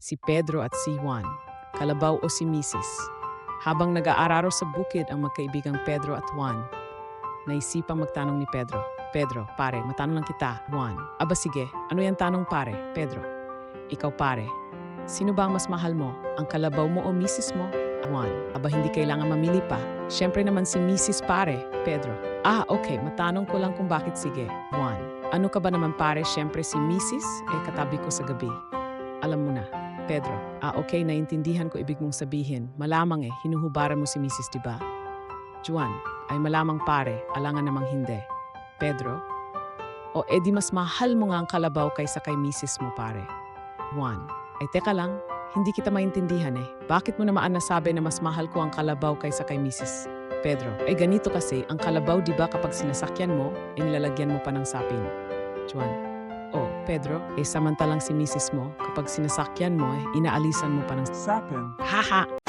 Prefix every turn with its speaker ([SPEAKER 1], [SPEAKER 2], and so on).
[SPEAKER 1] si Pedro at si Juan, kalabaw o si Mrs. Habang nag-aararo sa bukid ang magkaibigang Pedro at Juan, naisipang magtanong ni Pedro, Pedro, pare, matanong lang kita, Juan. Aba sige, ano yan tanong pare, Pedro? Ikaw pare, sino ba ang mas mahal mo? Ang kalabaw mo o Mrs. mo? Juan, aba hindi kailangan mamili pa. Siyempre naman si Mrs. pare, Pedro. Ah, okay, matanong ko lang kung bakit sige, Juan. Ano ka ba naman pare, siyempre si Mrs. Katabi ko sa gabi. Alam mo na, Pedro. Ah, okay, naintindihan ko ibig mong sabihin. Malamang hinuhubaran mo si Mrs. diba? Juan, ay malamang pare, alangan namang hindi. Pedro, o edi mas mahal mo nga ang kalabaw kaysa kay Mrs. mo pare. Juan, ay teka lang, hindi kita maintindihan Bakit mo naman nasabi na mas mahal ko ang kalabaw kaysa kay Mrs. Pedro, ay ganito kasi, ang kalabaw diba kapag sinasakyan mo, nilalagyan mo pa ng sapin. Juan, oh, Pedro, samantalang si Mrs. mo, kapag sinasakyan mo, inaalisan mo pa ng
[SPEAKER 2] Sapin.
[SPEAKER 1] haha.